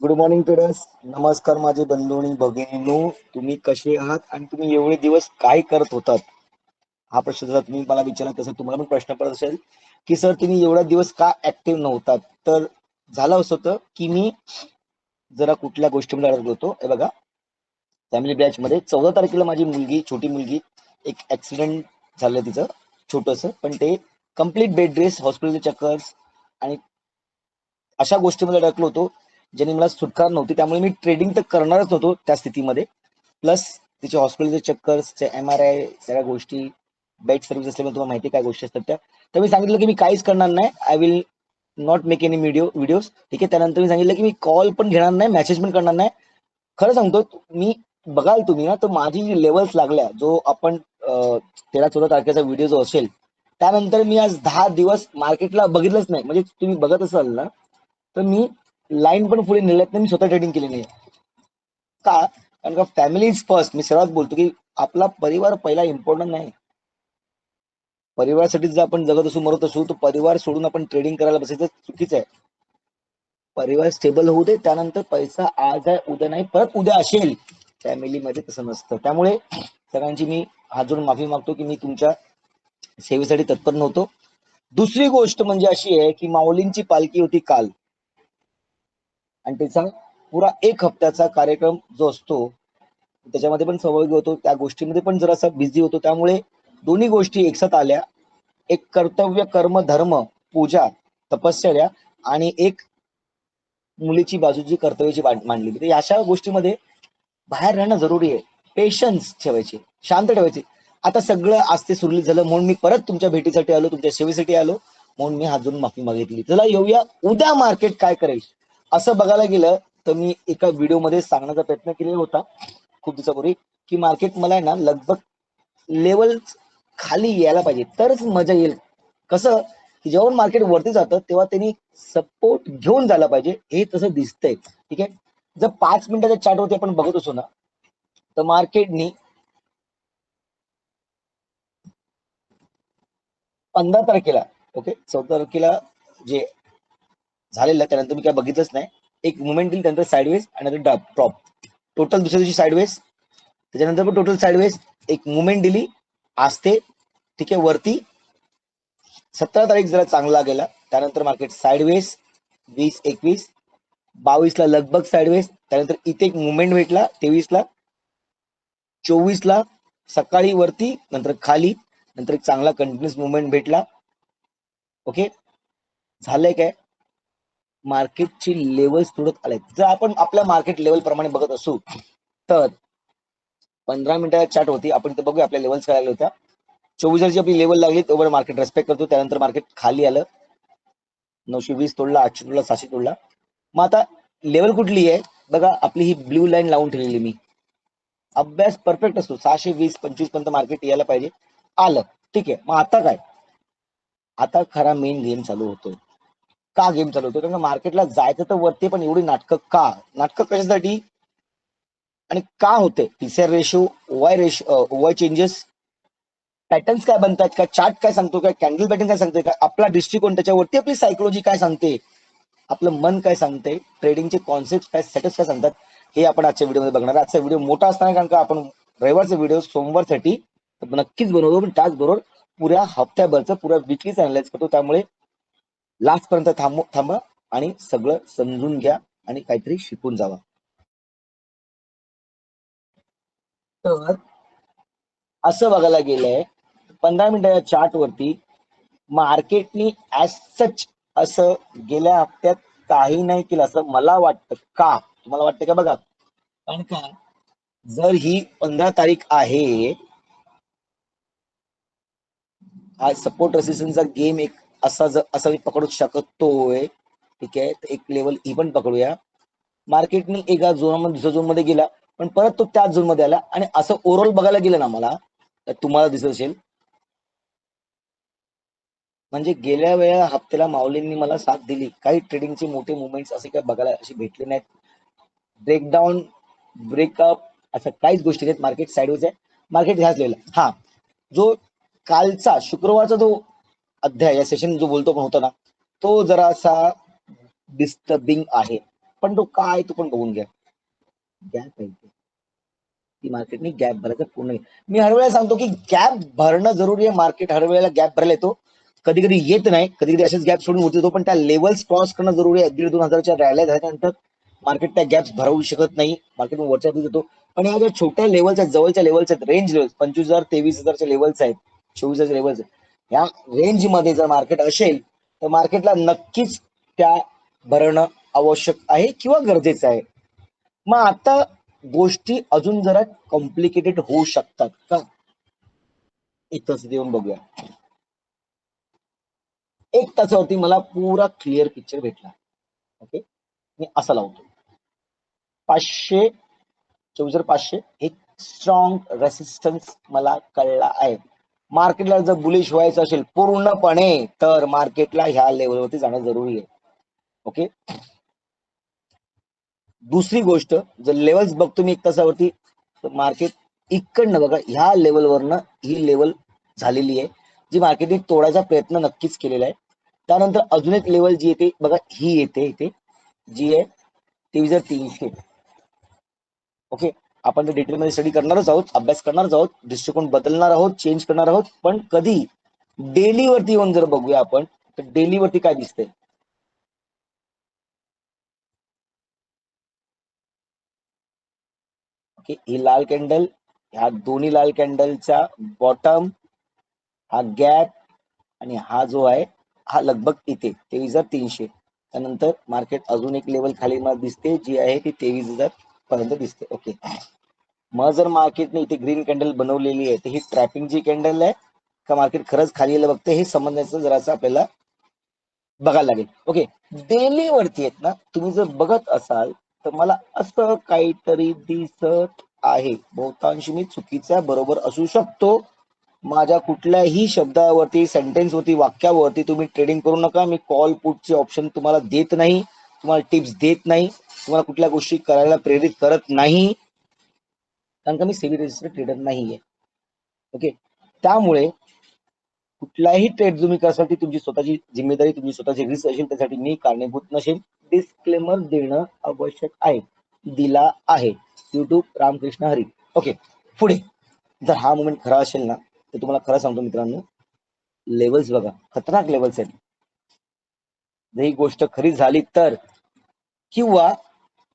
Good morning traders. नमस्कार माझे बंधू आणि भगिनींनो. तुम्ही कसे आहात आणि तुम्ही एवढे दिवस काय करत होतात? हा प्रश्न जर तुम्ही मला विचारला तसं तुम्हाला पण प्रश्न पडत असेल की सर तुम्ही एवढा दिवस का ऍक्टिव्ह नव्हतात. तर झालं असं होतं की मी जरा कुठल्या गोष्टीमध्ये अडकलो होतो. हे बघा, फॅमिली बॅच मध्ये 14 तारखेला माझी मुलगी, छोटी मुलगी, एक ऍक्सिडेंट झालं तिचं छोटस, पण ते कम्प्लीट बेड रेस्ट, हॉस्पिटलचे चक्कर्स आणि अशा गोष्टीमध्ये अडकलो होतो ज्याने मला सुटका नव्हती. त्यामुळे मी ट्रेडिंग तर करणारच नव्हतो त्या स्थितीमध्ये. प्लस तिचे हॉस्पिटलचे चक्कर्स, MRI, सगळ्या गोष्टी, बेड सर्व्हिस असल्यामुळे तुम्हाला माहिती काय गोष्टी असतात त्या. तर मी सांगितलं की मी काहीच करणार नाही. I will not make any videos. ठीक आहे. त्यानंतर मी सांगितलं की मी कॉल पण घेणार नाही, मेसेज पण करणार नाही. खरं सांगतो, मी बघाल तुम्ही ना, तर माझी जी लेवल्स लागल्या, जो आपण 13-14 तारखेचा व्हिडिओ जो असेल, त्यानंतर मी आज 10 दिवस मार्केटला बघितलंच नाही. म्हणजे तुम्ही बघत असाल ना, तर मी लाईन पण पुढे नेल्यात नाही, मी स्वतः ट्रेडिंग केली नाही. का? कारण का फॅमिली इज फर्स्ट. मी सर्वात बोलतो की आपला परिवार पहिला इम्पॉर्टंट नाही. परिवारासाठी जर आपण जगत असू, मरत असू, तर परिवार सोडून आपण ट्रेडिंग करायला बसायचं चुकीचं आहे. परिवार स्टेबल होऊ दे, त्यानंतर पैसा आज आहे उद्या नाही, परत उद्या असेल. फॅमिलीमध्ये तसं नसतं. त्यामुळे सगळ्यांची मी हात जोडून माफी मागतो की मी तुमच्या सेवेसाठी तत्पर नव्हतो. दुसरी गोष्ट म्हणजे अशी आहे की माऊलींची पालखी होती काल, आणि त्याचा पुरा 1 हफ्त्याचा कार्यक्रम जो असतो त्याच्यामध्ये पण सहभागी होतो. त्या गोष्टीमध्ये पण जरासा बिझी होतो. त्यामुळे दोन्ही गोष्टी एकसाथ आल्या. एक कर्तव्य, कर्म, धर्म, पूजा, तपश्चर्या आणि एक मुलीची बाजूची कर्तव्याची मांडलेली. तर अशा गोष्टीमध्ये बाहेर राहणं जरुरी आहे. पेशन्स ठेवायचे, शांत ठेवायचे. आता सगळं आस्ते सुरळीत झालं म्हणून मी परत तुमच्या भेटीसाठी आलो, तुमच्या सेवेसाठी आलो, म्हणून मी हात जोडून माफी मागितली. चला येऊया उद्या मार्केट काय करेल. असं बघायला गेलं तर मी एका व्हिडिओमध्ये सांगण्याचा प्रयत्न केलेला होता खूप दिवसापूर्वी की मार्केट मला आहे ना लगभग लेवल खाली यायला पाहिजे तरच मजा येईल. कसं की जेव्हा मार्केट वरती जातं तेव्हा त्यांनी सपोर्ट घेऊन जायला पाहिजे, हे तसं दिसतंय. ठीक आहे. जर 5 मिनिटाच्या चार्टवरती आपण बघत असू ना, तर मार्केटनी 15 तारखेला, ओके, 14 तारखेला जे झालेलं त्यानंतर मी काय बघितलंच नाही. एक मुवमेंट दिली, त्यानंतर साईडवेज आणि ड्रॉप. टोटल दुसऱ्या दिवशी साईडवेज, त्याच्यानंतर पण टोटल साईडवेज, एक मुवमेंट दिली आस्ते. ठीक आहे. वरती 17 तारीख जरा चांगला गेला, त्यानंतर मार्केट साईडवेज, 20-21, 22ला लगभग साईडवेज, त्यानंतर इथे एक मुवमेंट भेटला 23ला, 24ला सकाळी वरती, नंतर खाली, नंतर एक चांगला कंटिन्युअस मुवमेंट भेटला. ओके. झालंय काय, मार्केटची लेवल्स तुडत आले. जर आपण आपल्या मार्केट लेवल प्रमाणे बघत असू तर 15 मिनिटाच्या चार्ट होती, आपण इथे बघूया आपल्या लेवल्स काय आल्या होत्या. 24 आपली लेवल लागली, तोवर मार्केट रेस्पेक्ट करतो. त्यानंतर मार्केट खाली आलं, 920 तोडला, 800 तोडला, 600 तोडला. मग आता लेवल कुठली आहे बघा, आपली ही ब्ल्यू लाईन लावून ठेवलेली मी. अभ्यास परफेक्ट असतो. 620-25 पर्यंत मार्केट यायला पाहिजे, आलं. ठीक आहे. मग आता काय, आता खरा मेन गेम चालू होतो. का गेम चालू होतो? कारण मार्केटला जायचं तर वरती, पण एवढी नाटकं का? नाटकं कशासाठी आणि का होते? TCR ratio, Y changes, patterns काय बनतात, काय चार्ट काय सांगतो, काय कॅन्डल पॅटर्न काय सांगते, काय आपला दृष्टिकोन त्याच्यावरती, आपली सायकोलॉजी काय सांगते, आपलं मन काय सांगते, ट्रेडिंगचे कॉन्सेप्ट काय, सेटअप काय सांगतात, हे आपण आजच्या व्हिडिओमध्ये बघणार. आजचा व्हिडिओ मोठा असताना, कारण का आपण रविवारचा व्हिडिओ सोमवारसाठी नक्कीच बनवतो, पण त्याचबरोबर पुऱ्या हफ्त्याभरचं पुऱ्या वीकलीच अनालाइज करतो. त्यामुळे लास्ट पर्यंत थांबा आणि सगळं समजून घ्या आणि काहीतरी शिकून जावा. तर असं बघायला गेलंय 15 मिनिटाच्या चार्ट वरती मार्केटनी ऍज सच असं गेल्या हफ्त्यात काही नाही केलं असं मला वाटतं. का तुम्हाला वाटतं का? बघा, कारण का जर ही 15 तारीख आहे, हा सपोर्ट रेसिस्टन्सचा गेम एक असा मी पकडू शकतोय. ठीक आहे. एक लेवल ही पण पकडूया. मार्केटनी एका झोनमध्ये दुसऱ्या झोन मध्ये गेला, पण परत तो त्याच झोन मध्ये आला. आणि असं ओव्हरऑल बघायला गेलं ना मला, तर तुम्हाला दिसत असेल म्हणजे गेल्या वेळा हप्त्याला माऊलींनी मला साथ दिली. काही ट्रेडिंगचे मोठे मुवमेंट्स असे काय बघायला असे भेटले नाहीत. ब्रेकडाऊन, ब्रेकअप, असं काहीच गोष्टी नाहीत. मार्केट साईडवेज आहे, मार्केट ह्याच लेवल. हा जो कालचा शुक्रवारचा जो अध्याय या सेशन जो बोलतो पण होता ना, तो जरासा डिस्टर्बिंग आहे. पण तो काय तो पण बघून घ्या, गॅप आहे ती मार्केटने गॅप भरायचा पूर्ण नाही. मी हर वेळेला सांगतो की गॅप भरणं जरुरी आहे. मार्केट हर वेळेला गॅप भरायला येतो, कधी कधी येत नाही, कधी कधी असेच गॅप सोडून होतो, पण त्या लेवल्स क्रॉस करणं जरुरी आहे. 1,500-2,000च्या रॅल्या झाल्यानंतर मार्केट त्या गॅप्स भरवू शकत नाही, मार्केट वरच्या येतो. पण या ज्या छोट्या लेवलच्या जवळच्या लेवल्स आहेत, रेंज लेवल्स 25,000 23,000च्या लेवल्स आहेत, 24,000 लेवल्स आहेत, या रेंज मध्ये जर मार्केट असेल तर मार्केटला नक्कीच त्या भरणं आवश्यक आहे किंवा गरजेचं आहे. मग आता गोष्टी अजून जरा कॉम्प्लिकेटेड होऊ शकतात का, एक तास देऊन बघूया. एक तासावरती मला पुरा क्लिअर पिक्चर भेटला. ओके, मी असा लावतो 500, 24,500 एक स्ट्रॉंग रेसिस्टन्स मला कळला आहे. मार्केटला जर बुलिश व्हायचं असेल पूर्णपणे तर मार्केटला ह्या लेवलवरती जाणं जरुरी आहे. ओके, दुसरी गोष्ट, जर लेवल्स बघतो मी एक तासावरती तर मार्केट इकडनं बघा ह्या लेवलवरनं ही लेवल झालेली आहे, जी मार्केटने तोडायचा प्रयत्न नक्कीच केलेला आहे. त्यानंतर अजून एक लेवल जी येते बघा, ही येते इथे, जी आहे 23,300. ओके, आपण तर डिटेलमध्ये स्टडी करणारच आहोत, अभ्यास करणारच आहोत, दृष्टिकोन बदलणार आहोत, चेंज करणार आहोत. पण कधी डेली वरती येऊन जर बघूया आपण, तर डेली वरती काय दिसतंय, ओके, ही लाल कॅन्डल, ह्या दोन्ही लाल कॅन्डलचा बॉटम, हा गॅप, आणि हा जो आहे हा लगभग इथे 23,300. त्यानंतर मार्केट अजून एक लेवल खाली मला दिसते, जी आहे ती 23,000 पर्यंत दिसते. ओके, मग जर मार्केटने इथे ग्रीन कॅन्डल बनवलेली आहे तर ही ट्रॅपिंगची कॅन्डल आहे का मार्केट खरंच खाली यायला बघते, हे समजण्याचं जरासं आपल्याला बघायला लागेल. ओके, डेली वरती आहेत ना, तुम्ही जर बघत असाल तर मला असं काहीतरी दिसत आहे. बहुतांश मी चुकीचा बरोबर असू शकतो. माझ्या कुठल्याही शब्दावरती, सेंटेन्स वरती, वाक्यावरती तुम्ही ट्रेडिंग करू नका. मी कॉल पुटचे ऑप्शन तुम्हाला देत नाही, तुम्हाला टिप्स देत नाही, तुम्हाला कुठल्या गोष्टी करायला प्रेरित करत नाही, कारण का मी सेबी रजिस्टर्ड ट्रेडर नाहीये. ओके, त्यामुळे कुठलाही ट्रेड तुम्ही कराल ती तुमची स्वतःची जिम्मेदारी, तुमची स्वतःची रिस्क असेल, त्यासाठी मी कारणीभूत नसेल. डिस्क्लेमर देणं आवश्यक आहे, दिला आहे. युट्यूब रामकृष्ण हरी. ओके, पुढे जर हा मुवमेंट खरा असेल ना तर तुम्हाला खरं सांगतो मित्रांनो, लेवल्स बघा, खतरनाक लेवल्स आहेत. जर ही गोष्ट खरी झाली तर, किंवा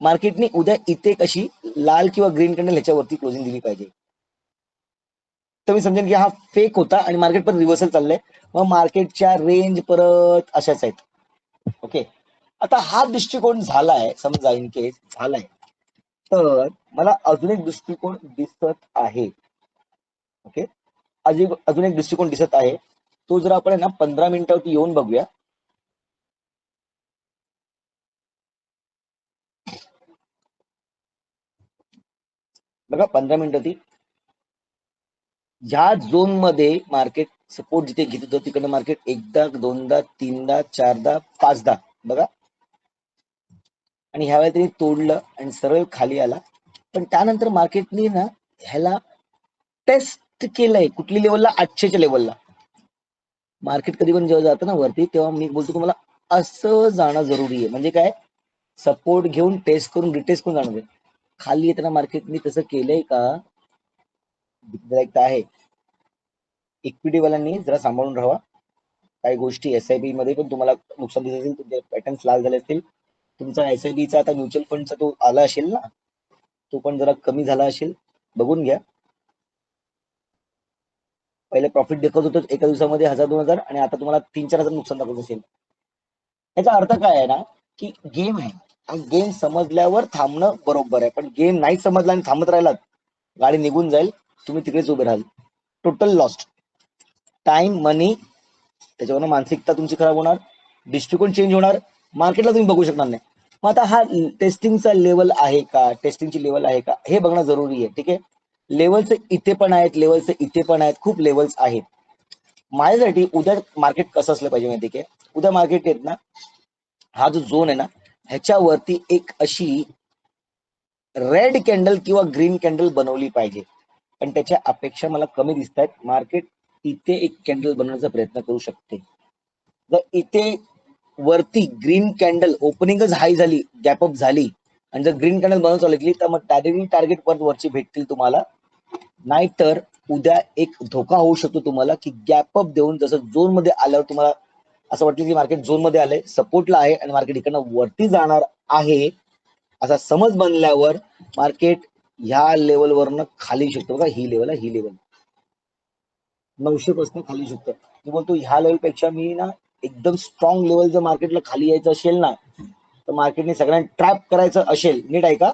मार्केटने उद्या इथे कशी लाल किंवा ग्रीन कॅन्डल ह्याच्यावरती क्लोजिंग दिली पाहिजे, तर मी समजेन की हा फेक होता आणि मार्केट पण रिव्हर्सल चाललंय. मग मार्केटच्या रेंज परत अशाच आहेत. ओके, आता हा दृष्टिकोन झालाय, समजा इन केस झालाय, तर मला अजून एक दृष्टिकोन दिसत आहे. ओके, अजून एक दृष्टिकोन दिसत आहे, तो जर आपण ना 15 मिनिटावरती येऊन बघूया. बघा 15 मिनिटावरती ह्या झोन मध्ये मार्केट सपोर्ट जिथे घेत होतं तिकडे मार्केट एकदा, दोनदा, तीनदा, चारदा, पाचदा बघा, आणि ह्या वेळेला त्यांनी तोडलं आणि सरळ खाली आला. पण त्यानंतर मार्केटने ना ह्याला टेस्ट केलंय, कुठली लेवलला, 800च्या लेवलला. मार्केट कधी पण जेव्हा जातं ना वरती, तेव्हा मी बोलतो तुम्हाला असं जाणं जरुरी आहे. म्हणजे काय, सपोर्ट घेऊन टेस्ट करून रिटेस्ट करून जाणं. खाली येताना मार्केटने तसं केलंय का, आहे. इक्विटी वाल्यांनी जरा सांभाळून राहावा. काही गोष्टी एसआयपी मध्ये पण तुम्हाला नुकसान दिसत असेल, तुमचे पॅटर्न्स लाल झाले असतील, तुमचा एसआयपीचा आता म्युच्युअल फंडचा तो आला असेल ना, तो पण जरा कमी झाला असेल, बघून घ्या. पहिले प्रॉफिट दाखवत होतं एका दिवसामध्ये 1,000-2,000, आणि आता तुम्हाला 3-4 हजार नुकसान दाखवत असेल. याचा अर्थ काय आहे ना, की गेम आहे, गेम समजल्यावर थांबणं बरोबर आहे. पण गेम नाही समजला आणि थांबत राहिलात, गाडी निघून जाईल, तुम्ही तिकडेच उभे राहाल, टोटल लॉस्ट टाइम, मनी. त्याच्यावरून मानसिकता तुमची खराब होणार, दृष्टिकोन चेंज होणार, मार्केटला तुम्ही बघू शकणार नाही. मग आता हा टेस्टिंगचा लेवल आहे का, टेस्टिंगची लेवल आहे का, हे बघणं जरुरी आहे. ठीक आहे, लेवल्स इथे पण आहेत, लेवल्स इथे पण आहेत, खूप लेवल्स आहेत. माझ्यासाठी उद्या मार्केट कसं असलं पाहिजे माहिती आहे, उद्या मार्केट येत ना, हा जो झोन आहे ना, ह्याच्यावरती एक अशी रेड कॅन्डल किंवा ग्रीन कॅन्डल बनवली पाहिजे. पण त्याच्या अपेक्षा मला कमी दिसत आहेत. मार्केट इथे एक कॅन्डल बनवण्याचा प्रयत्न करू शकते. जर इथे वरती ग्रीन कॅन्डल ओपनिंगच हाय झाली, गॅपअप झाली आणि जर ग्रीन कॅन्डल बनवून चालू केली तर मग टार्गेट परत वरची भेटतील तुम्हाला. नाहीतर उद्या एक धोका होऊ शकतो तुम्हाला की गॅपअप देऊन जसं झोन मध्ये आल्यावर तुम्हाला असं वाटलं की मार्केट झोन मध्ये आलंय, सपोर्टला आहे आणि मार्केट इकडनं वरती जाणार आहे असा समज बनल्यावर मार्केट ह्या लेवलवरनं खाली येऊ शकतो. बघा ही लेवल आहे, ही लेवल 900 पासून खाली येऊ शकतं. मी बोलतो ह्या लेवल पेक्षा मी ना एकदम स्ट्रॉंग लेवल जर मार्केटला खाली यायचं असेल ना तर मार्केटने सगळ्यांना ट्रॅप करायचं असेल, नीट आहे का,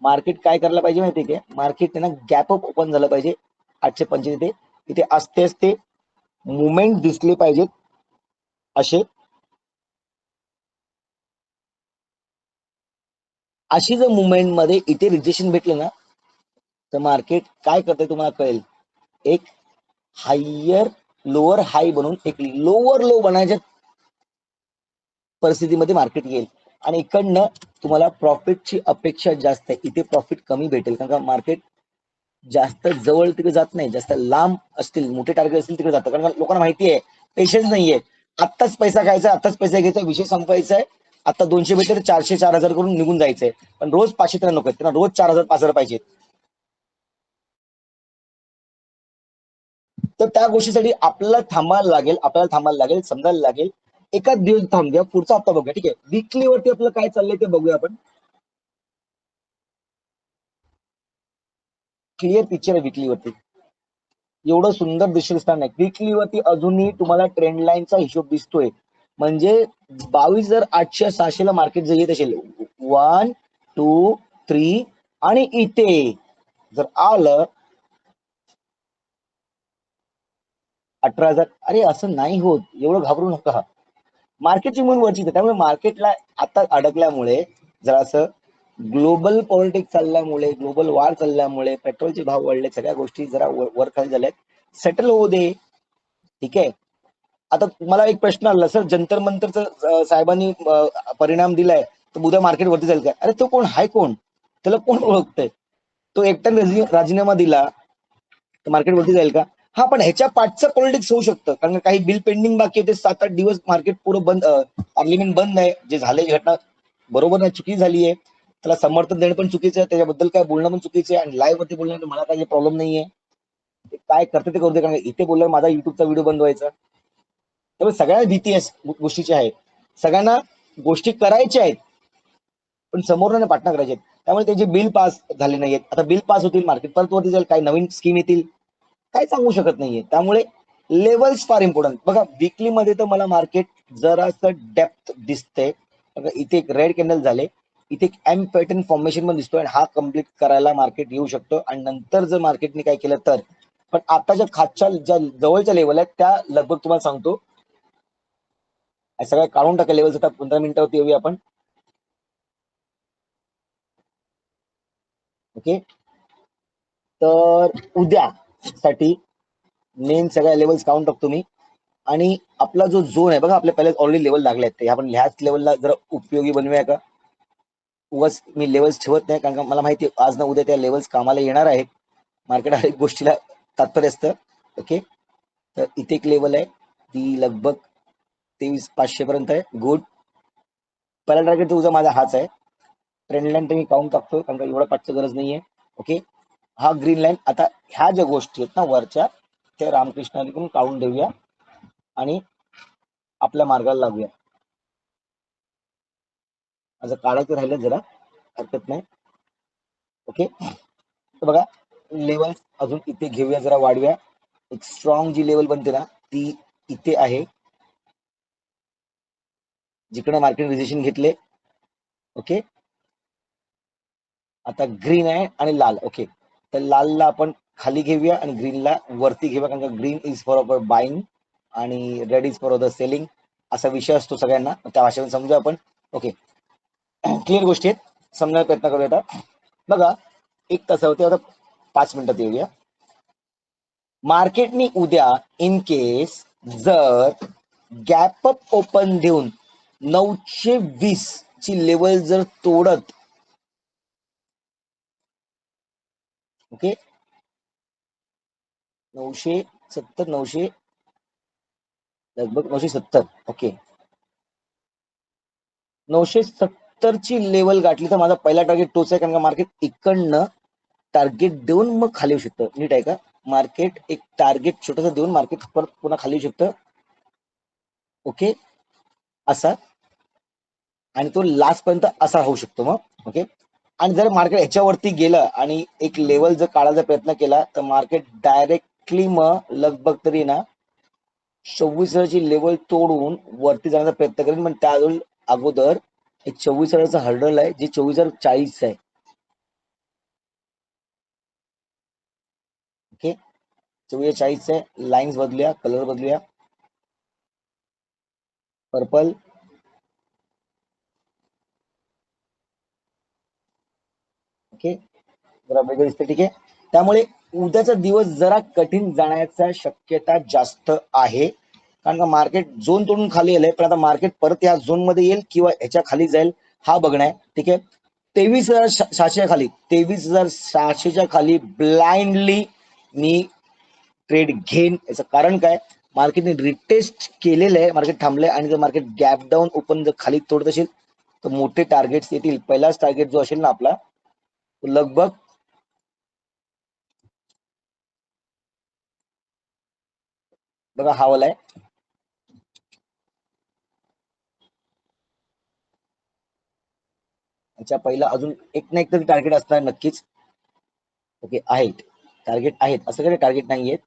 मार्केट काय करायला पाहिजे माहितीये का, मार्केट ना गॅपअप ओपन झालं पाहिजे 885 इथे, इथे असते असते मुवमेंट दिसले पाहिजेत असे. अशी जर मुवमेंट मध्ये इथे रिजेक्शन भेटलं ना तर मार्केट काय करते तुम्हाला कळेल. एक हायर लोअर हाय बनून एक लोअर लो बनायच्या परिस्थितीमध्ये मार्केट येईल आणि इकडनं तुम्हाला प्रॉफिटची अपेक्षा जास्त आहे. इथे प्रॉफिट कमी भेटेल कारण का मार्केट जास्त जवळ तिकडे जात नाही, जास्त लांब असतील मोठे टार्गेट असतील तिकडे जातं. कारण लोकांना माहिती आहे पेशन्स नाहीये, आत्ताच पैसा खायचा, आत्ताच पैसा घ्यायचा, विषय संपवायचा आहे. आता 200 भेटले 400 4000 करून निघून जायचंय. पण रोज 500 तर नको, त्यांना रोज 4000 5000 पाहिजेत. तर त्या गोष्टीसाठी आपल्याला थांबायला लागेल, समजायला लागेल. एकाच दिवस थांबूया, पुढचा हप्ता बघूया, ठीक आहे. विकलीवरती आपलं काय चाललंय ते बघूया आपण. क्लिअर पिक्चर आहे विकलीवरती, एवढं सुंदर दिसणार नाही. विकलीवरती अजूनही तुम्हाला ट्रेंड लाईनचा हिशोब दिसतोय. म्हणजे 22,800-600 ला मार्केट जर येत असेल 1 2 3 आणि इथे जर आलं 18,000, अरे असं नाही होत, एवढं घाबरू नका. मार्केटची म्हणून वरची, त्यामुळे मार्केटला आता अडकल्यामुळे जरासं ग्लोबल पॉलिटिक्स चालल्यामुळे, ग्लोबल वार चालल्यामुळे, पेट्रोलचे भाव वाढले, सगळ्या गोष्टी जरा वर खाली झाल्यात. सेटल होऊ दे, ठीक आहे. आता मला एक प्रश्न आला, सर जंतर मंतरचं साहेबांनी परिणाम दिलाय तर उद्या मार्केट वरती जाईल काय? अरे तो कोण हाय, कोण त्याला कोण ओळखतंय? तो एकट्याने राजीनामा दिला तर मार्केट वरती जाईल का? हा, पण ह्याच्या पाठचं पॉलिटिक्स होऊ शकतं कारण काही बिल पेंडिंग बाकी होते, 7-8 दिवस मार्केट पुरं बंद, पार्लिमेंट बंद आहे. जे झाले घटना बरोबर नाही, चुकी झाली आहे, त्याला समर्थन देणं पण चुकीचं आहे, त्याच्याबद्दल काय बोलणं पण चुकीचं आहे. आणि लाईव्ह वरती बोलणं मला काही प्रॉब्लेम नाहीये, ते काय करते ते करू दे. कारण इथे बोलल्यावर माझा युट्यूबचा व्हिडिओ बंद व्हायचा. त्यामुळे सगळ्यांना भीती आहे गोष्टीची आहे, सगळ्यांना गोष्टी करायच्या आहेत पण समोर पाठना करायचे आहेत. त्यामुळे त्याचे बिल पास झाले नाहीयेत, आता बिल पास होतील, मार्केट परत वरती जाईल, काही नवीन स्कीम येतील, काय सांगू शकत नाहीये. त्यामुळे लेवल्स फार इम्पॉर्टंट. बघा विकली मध्ये तर मला मार्केट जरासं डेप्थ दिसते. इथे एक रेड कॅन्डल झाले, इथे एक एम पॅटर्न फॉर्मेशन मध्ये दिसतोय आणि हा कम्प्लीट करायला मार्केट येऊ शकतो आणि नंतर जर मार्केटने काय केलं तर. पण आताच्या खालच्या ज्या जवळच्या लेवल आहेत त्या लगभग तुम्हाला सांगतो सगळ्या काढून टाका लेवल्स. आता 15 मिनिटावरती येऊया आपण, ओके. तर उद्या साठी मेन सगळ्या लेवल्स काढून टाकतो मी आणि आपला जो झोन आहे बघा, आपल्या पहिले ऑलरेडी लेवल लागले आहेत, ते आपण ह्याच लेवलला जर उपयोगी बनवूया का. उगाच मी लेवल्स ठेवत नाही कारण का मला माहिती आहे आज ना उद्या त्या लेवल्स कामाला येणार आहेत. मार्केट हर एक गोष्टीला तात्पर्य असतं, ओके. तर इथे एक लेवल आहे, ती लगभग 23,500 पर्यंत आहे, गुड. पहिला टार्गेट तुझा माझा हाच आहे. ट्रेंड लाईन तर मी काउंट टाकतो कारण का एवढा पाठची गरज नाहीये, ओके. हा ग्रीन लाईन. आता ह्या ज्या गोष्टी आहेत ना वरच्या, त्या रामकृष्णाकडून काढून देऊया आणि आपल्या मार्गाला लागूया. असं काढायचं राहिलं जरा, हरकत नाही, ओके. तर बघा लेवल अजून इथे घेऊया, जरा वाढूया. एक स्ट्रॉंग जी लेवल बनते ना ती इथे आहे, जिकडे मार्केट रिजेक्शन घेतले, ओके. आता ग्रीन आहे आणि लाल, ओके. तर लालला आपण खाली घेऊया आणि ग्रीनला वरती घेऊया कारण का ग्रीन इज फॉर बाईंग आणि red is for the selling, असा विषय असतो सगळ्यांना, त्या भाषेने समजूया आपण, ओके. क्लिअर गोष्टी आहेत, समजायला प्रयत्न करूया. आता बघा एक तासावरती आता 5 मिनिटात येऊया. मार्केटनी उद्या इन केस जर गॅपअप ओपन देऊन 920 ची लेवल जर तोडत, ओके, 970 900 लगभग 970. ओके, 970 ची लेवल गाठली तर माझा पहिला टार्गेट तोच आहे, कारण का मार्केट इकडनं टार्गेट देऊन मग खाली येऊ शकतं. नीट आहे का? मार्केट एक टार्गेट छोटस देऊन मार्केट परत पुन्हा खाली येऊ शकतं. ओके, असा, आणि तो लास्ट पर्यंत असा होऊ शकतो मग. ओके, आणि जर मार्केट ह्याच्यावरती गेलं आणि एक लेवल जर काढायचा प्रयत्न केला तर मार्केट डायरेक्टली मग लगभग तरी ना 24,000ची लेवल तोडून वरती जाण्याचा प्रयत्न करेल. पण त्या अगोदर एक 24,000चा हर्डल आहे जे 24,040 आहे. ओके, 24,040 आहे. लाईन्स बदलूया, कलर बदलूया, पर्पल. ओके, जरा वेगळं दिसतं. ठीक आहे, त्यामुळे उद्याचा दिवस जरा कठीण जाण्याचा शक्यता जास्त आहे, कारण का मार्केट झोन तोडून खाली येईल. पण आता मार्केट परत या झोन मध्ये येईल किंवा ह्याच्या खाली जाईल हा बघणं आहे. ठीक आहे, 23,700 खाली, 23,600च्या खाली ब्लाइंडली मी ट्रेड घेईन. याचं कारण काय, मार्केटने रिटेस्ट केलेलं आहे, मार्केट थांबलंय, आणि जर मार्केट गॅप डाऊन ओपन जर खाली तोडत असेल तर मोठे टार्गेट्स येतील. पहिलाच टार्गेट जो असेल ना आपला, लगभग बघा हा वाला आहे. याच्या पहिला अजून एक ना एक तरी टार्गेट असणार नक्कीच. ओके, आहेत टार्गेट, आहेत असं काही टार्गेट नाही आहेत.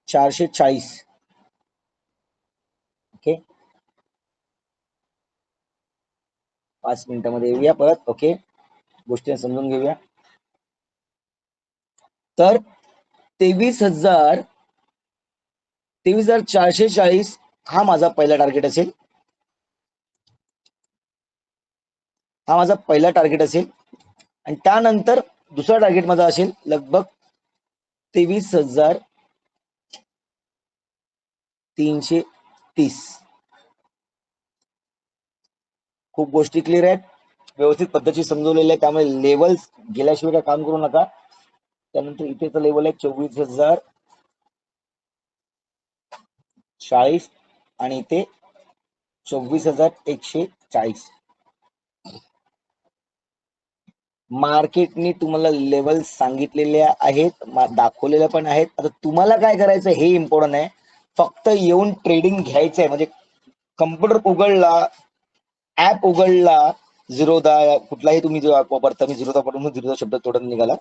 440. ओके, 5 मिनिटांमध्ये येऊया परत. ओके, गोष्टी समजून घेऊया. तर 23,440 हा माझा पहिला टार्गेट असेल. हा माझा पहिला टार्गेट असेल, आणि त्यानंतर दुसरा टार्गेट माझा असेल लगभग 23,330. खूप गोष्टी क्लिअर आहेत, व्यवस्थित पद्धतीने समजवलेल्या आहेत, त्यामुळे लेवल्स गेल्याशिवाय काय काम करू नका. त्यानंतर इथेच लेवल आहे 24,040 आणि इथे 24,140. मार्केटने तुम्हाला लेवल सांगितलेल्या आहेत, दाखवलेल्या पण आहेत. आता तुम्हाला काय करायचं हे इम्पॉर्टंट आहे. फक्त येऊन ट्रेडिंग घ्यायचं आहे. म्हणजे कम्प्युटर उघडला, ऍप उघडला, झिरोदा कुठलाही तुम्ही जो ऍप वापरता, मी झिरोदा पाठवून झिरोदा शब्द तोडत निघाला,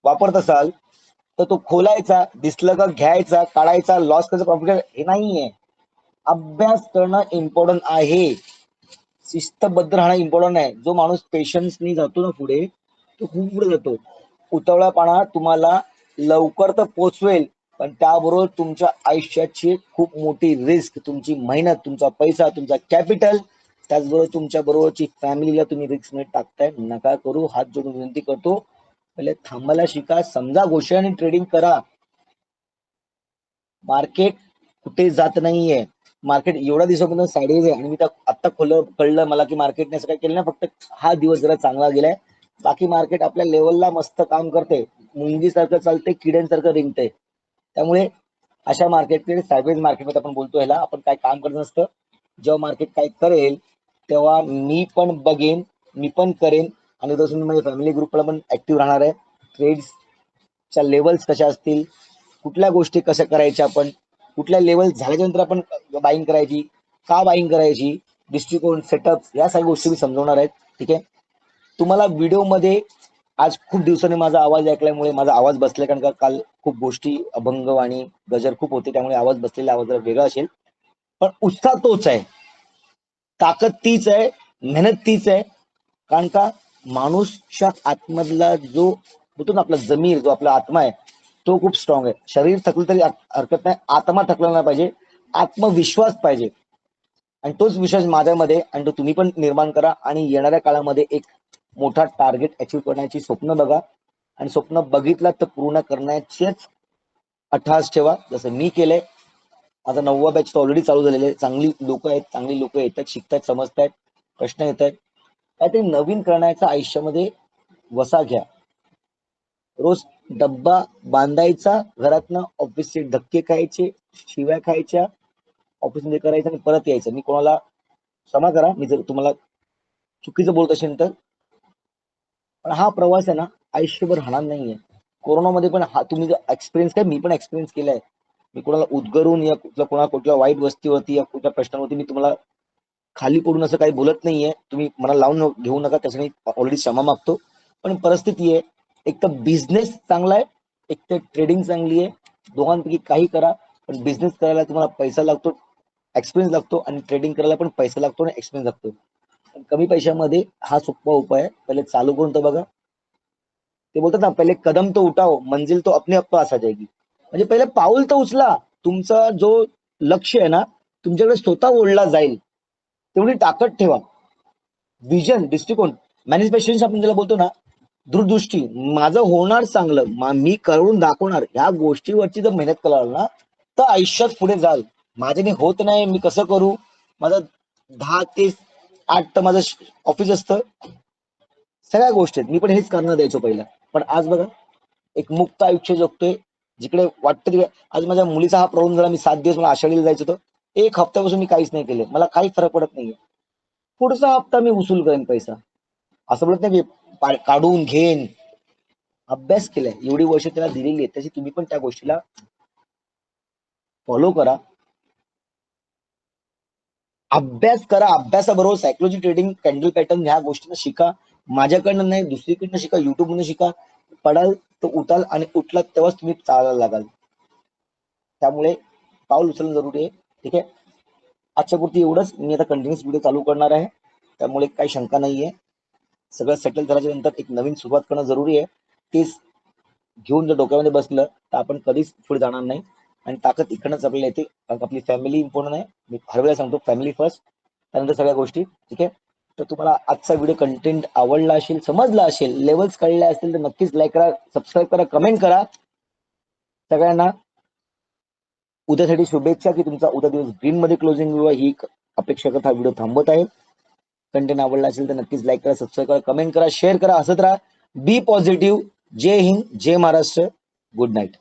वापरत असाल तर तो खोलायचा, दिसलं का घ्यायचा, काढायचा, लॉस करायचा, प्रॉफिट हे नाहीये. अभ्यास करणं इम्पॉर्टंट आहे, शिस्तबद्ध राहणं इम्पॉर्टंट आहे. जो माणूस पेशन्सनी जातो ना पुढे, तो खूप पुढे जातो. उतावळापणा तुम्हाला लवकर तर पोचवेल, पण त्याबरोबर तुमच्या आयुष्याची खूप मोठी रिस्क, तुमची मेहनत, तुमचा पैसा, तुमचा कॅपिटल, त्याचबरोबर तुमच्या बरोबरची फॅमिलीला तुम्ही रिस्क मध्ये टाकताय. नका करू. हात जोडून विनंती करतो, पहिले थांबायला शिका, समजा गोष्टी आणि ट्रेडिंग करा. मार्केट कुठे जात नाहीये. मार्केट एवढ्या दिवसापासून साईडवेज आहे, आणि मी आता कळलं मला की मार्केटने असं काय केलं ना, फक्त हा दिवस जरा चांगला गेलाय. बाकी मार्केट आपल्या लेवलला मस्त काम करते, मुंगीसारखं चालते, किड्यांसारखं रिंगते. त्यामुळे अशा मार्केटकडे साईडवेज मार्केटमध्ये आपण बोलतो, ह्याला आपण काय काम करत नसतं. जेव्हा मार्केट काय करेल तेव्हा मी पण बघेन, मी पण करेन, आणि तसं मी माझ्या फॅमिली ग्रुपला पण ऍक्टिव्ह राहणार आहे. ट्रेड्सच्या लेवल्स कशा असतील, कुठल्या गोष्टी कशा करायच्या, आपण कुठल्या लेवल झाल्याच्या नंतर आपण बाईंग करायची, का बाईंग करायची, दृष्टिकोन, सेटअप, या सगळ्या गोष्टी मी समजवणार आहेत. ठीक आहे, तुम्हाला व्हिडिओमध्ये आज खूप दिवसांनी माझा आवाज ऐकल्यामुळे माझा आवाज बसलाय, कारण का काल खूप गोष्टी अभंग आणि गजर खूप होते, त्यामुळे आवाज बसलेला, आवाज जरा वेगळा असेल. पण उत्साह तोच आहे, ताकद तीच आहे, मेहनत तीच आहे. कारण का माणूसच्या आतमधला जो होतो ना आपला जमीर, जो आपला आत्मा आहे, तो खूप स्ट्रॉंग आहे. शरीर थकलं तरी हरकत नाही, आत्मा थकला नाही पाहिजे, आत्मविश्वास पाहिजे. आणि तोच विश्वास माझ्यामध्ये, आणि तो तुम्ही पण निर्माण करा, आणि येणाऱ्या काळामध्ये एक मोठा टार्गेट अचीव्ह करण्याची स्वप्न बघा, आणि स्वप्न बघितलं तर पूर्ण करण्याचेच अट्टहास ठेवा, जसं मी केलंय. माझा 9वा बॅच ऑलरेडी चालू झालेला आहे. चांगली लोक आहेत, चांगली लोक येतात, शिकतात, समजतात, प्रश्न येत आहेत. काहीतरी नवीन करण्याचा आयुष्यामध्ये वसा घ्या. रोज डब्बा बांधायचा, घरातनं ऑफिसचे धक्के खायचे, शिव्या खायच्या, ऑफिसमध्ये करायचं आणि परत यायचं. मी कोणाला क्षमा करा मी जर तुम्हाला चुकीचं बोलत असेल तर, पण हा प्रवास आहे ना आयुष्यभर राहणार नाहीये. कोरोनामध्ये पण हा तुम्ही एक्सपिरियन्स काय, मी पण एक्सपिरियन्स केलाय. मी कोणाला उद्गरून या कुठल्या वाईट वस्तीवरती या कुठल्या प्रश्नावरती मी तुम्हाला खाली पडून असं काही बोलत नाहीये. तुम्ही मला लावून घेऊ नका, त्यासाठी ऑलरेडी क्षमा मागतो. पण परिस्थिती आहे, एक तर बिझनेस चांगला आहे, एक तर ट्रेडिंग चांगली आहे. दोघांपैकी काही करा, पण बिझनेस करायला तुम्हाला पैसा लागतो, एक्सपिरियन्स लागतो, आणि ट्रेडिंग करायला पण पैसा लागतो आणि एक्सपिरियन्स लागतो. पण कमी पैशामध्ये हा सोपा उपाय आहे. पहिले चालू करून तर बघा. ते बोलतात ना, पहिले कदम तो उठाओ, मंजिल तो अपने आप पास आ जाएगी. म्हणजे पहिले पाऊल तर उचला. तुमचा जो लक्ष आहे ना तुमच्याकडे स्वतः ओढला जाईल, तेवढी ताकद ठेवा. विजन, दृष्टिकोन, मॅनिफेस्टेशन आपण ज्याला बोलतो ना, दूरदृष्टी, माझं होणार चांगलं, मी करून दाखवणार, ह्या गोष्टीवरची जर मेहनत कराल ना तर आयुष्यात पुढे जाल. माझ्याने होत नाही, मी कसं करू, माझं 10 ते 8 तर माझं ऑफिस असतं, सगळ्या गोष्टी आहेत. मी पण हेच करणार द्यायचो पहिला. पण आज बघा, एक मुक्त आयुष्य जगतोय. जिकडे वाटतं तिकडे. आज माझ्या मुलीचा हा प्रॉब्लेम झाला, मी 7 दिवस मला आषाढीला जायचं होतं, 1 हफ्त्यापासून मी काहीच नाही केलं, मला काही फरक पडत नाहीये. पुढचा हप्ता मी उसूल करेन पैसा. असं बोलत नाही की काढून घेईन. अभ्यास केलाय, एवढी वर्ष त्याला दिलेली आहेत, त्याची तुम्ही पण त्या गोष्टीला फॉलो करा. अभ्यास करा, अभ्यासाबरोबर सायकोलॉजी, ट्रेडिंग, कॅन्डल पॅटर्न ह्या गोष्टींना शिका. माझ्याकडनं नाही, दुसरीकडनं शिका, युट्यूबमधून शिका. पडाल तर उठाल, आणि उठलात तेव्हाच तुम्ही चालायला लागाल. त्यामुळे पाऊल उचलणं जरुरी आहे. ठीक आहे, आजच्या पुरती एवढंच. मी आता कंटिन्युअस व्हिडिओ चालू करणार आहे, त्यामुळे काही शंका नाहीये. सगळं सेटल झाल्याच्या नंतर एक नवीन सुरुवात करणं जरुरी आहे. तेच घेऊन जर डोक्यामध्ये बसलं तर आपण कधीच पुढे जाणार नाही. आणि ताकद इकडनंच आपल्याला येते, कारण आपली फॅमिली इम्पॉर्टंट आहे. मी हर वेळेला सांगतो, फॅमिली फर्स्ट, त्यानंतर सगळ्या गोष्टी. ठीक आहे, तर तुम्हाला आजचा व्हिडिओ कंटेंट आवडला असेल, समजला असेल, लेवल्स कळले असतील तर नक्कीच लाईक करा, सबस्क्राईब करा, कमेंट करा. सगळ्यांना उद्यासाठी शुभेच्छा, की तुमचा उद्या दिवस ग्रीन मध्ये क्लोजिंग व्हावा, ही अपेक्षा करता हा व्हिडिओ थांबवत आहे. कंटेंट आवडला असेल तर नक्कीच लाईक करा, सबस्क्राईब करा, कमेंट करा, शेअर करा, हसत राहा. Be positive. जय हिंद, जय महाराष्ट्र. Good night.